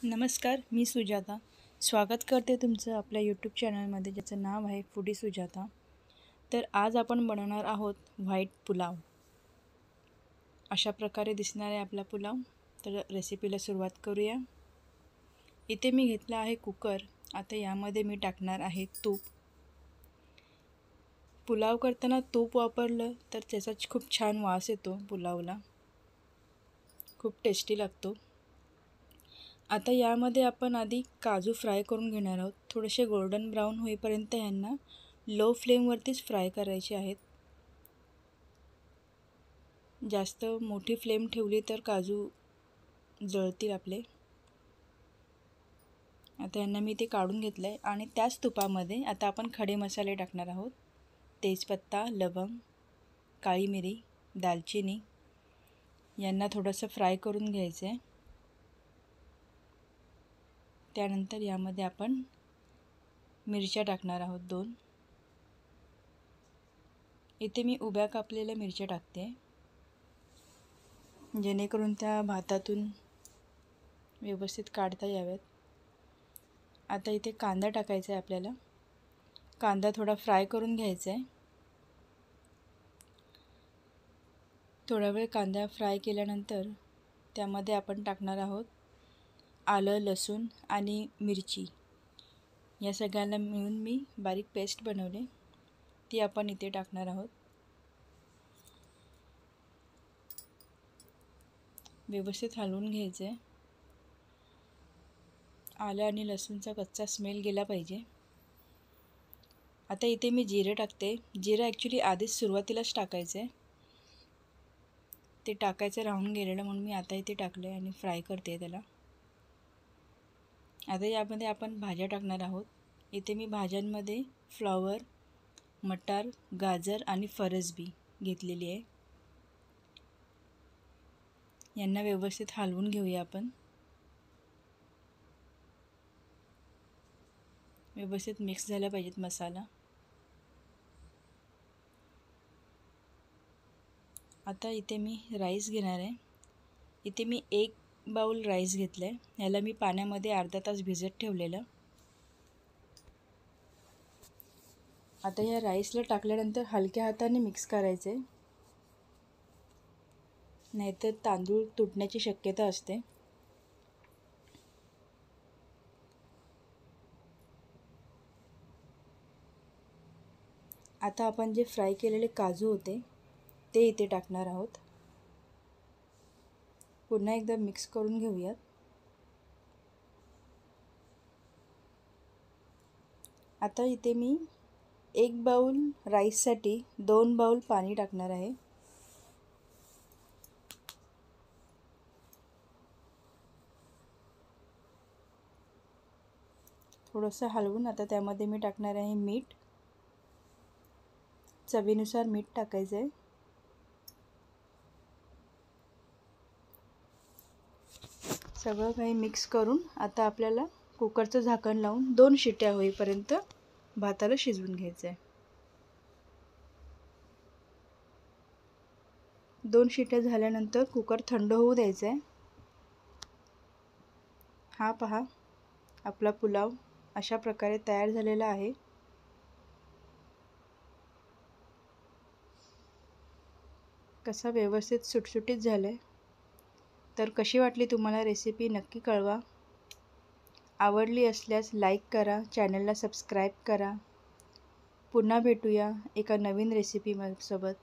नमस्कार, मी सुजाता. स्वागत करते तुमचं आपल्या यूट्यूब चॅनलमध्ये, ज्याचं नाव आहे फूडी सुजाता. तर आज आपण बनवणार आहोत व्हाईट पुलाव. अशा प्रकारे दिसणार आहे आपला पुलाव. तर रेसिपीला सुरुवात करूया. इथे मी घेतला आहे कुकर. आता यामध्ये मी टाकणार आहे तूप. पुलाव करताना तूप वापरलं तर त्याचा खूप छान वास येतो पुलावला, खूप टेस्टी लागतो. आता यामध्ये आपण आधी काजू फ्राय करून घेणार आहोत. थोडेसे गोल्डन ब्राऊन होईपर्यंत यांना लो फ्लेमवरतीच फ्राय करायचे आहेत. जास्त मोठी फ्लेम ठेवली तर काजू जळतील आपले. आता यांना मी ते काढून घेतलं आहे आणि त्याच तुपामध्ये आता आपण खडे मसाले टाकणार आहोत. तेजपत्ता, लवंग, काळी मिरी, दालचिनी यांना थोडंसं फ्राय करून घ्यायचं आहे. त्यानंतर यामध्ये आपण मिरच्या टाकणार आहोत 2. इथे मी उभ्या कापलेल्या मिरच्या टाकते, जेणेकरून त्या भातातून व्यवस्थित काढता याव्यात. आता इथे कांदा टाकायचा आहे आपल्याला. कांदा थोडा फ्राय करून घ्यायचा आहे. थोडा वेळ कांदा फ्राय केल्यानंतर त्यामध्ये आपण टाकणार आहोत आलं, लसूण आणि मिरची. या सगळ्यांना मिळून मी बारीक पेस्ट बनवली, ती आपण इथे टाकणार आहोत. व्यवस्थित हलवून घ्यायचं आहे. आलं आणि लसूणचा कच्चा स्मेल गेला पाहिजे. आता इथे मी जिरे टाकते. जिरे ॲक्च्युली आधीच सुरुवातीलाच टाकायचं आहे, ते टाकायचं राहून गेलेलं, म्हणून मी आता इथे टाकलं आहे आणि फ्राय करते त्याला. आता यामध्ये आपण भाज्या टाकणार आहोत. इथे मी भाज्यांमध्ये फ्लॉवर, मटार, गाजर आणि फरसबी घेतलेली आहे. यांना व्यवस्थित हलवून घेऊया आपण. व्यवस्थित मिक्स झाला पाहिजेत मसाला. आता इथे मी राईस घेणार आहे. इथे मी 1 बाउल राईस घेतलं आहे. ह्याला मी पाण्यामध्ये अर्धा तास भिजत ठेवलेलं. आता या राईसला टाकल्यानंतर हलक्या हाताने मिक्स करायचं आहे, नाहीतर तांदूळ तुटण्याची शक्यता असते. आता आपण जे फ्राय केलेले काजू होते ते इथे टाकणार आहोत. पुन्हा एकदा मिक्स करून घेऊयात. आता इथे मी 1 बाउल राईससाठी 2 बाउल पाणी टाकणार आहे. थोडंसं हलवून आता त्यामध्ये मी टाकणार आहे मीठ. चवीनुसार मीठ टाकायचं आहे. सगळं काही मिक्स करून आता आपल्याला कुकरचं झाकण लावून 2 शिट्या होईपर्यंत भाताला शिजवून घ्यायचं आहे. 2 शिट्या झाल्यानंतर कुकर थंड होऊ द्यायचं आहे. हा पहा, आपला पुलाव अशा प्रकारे तयार झालेला आहे. कसा व्यवस्थित सुटसुटीत झालं आहे. तर कशी वाटली तुम्हाला रेसिपी नक्की कळवा. आवडली असल्यास लाईक करा, चॅनलला सबस्क्राईब करा. पुन्हा भेटूया एका नवीन रेसिपीसोबत.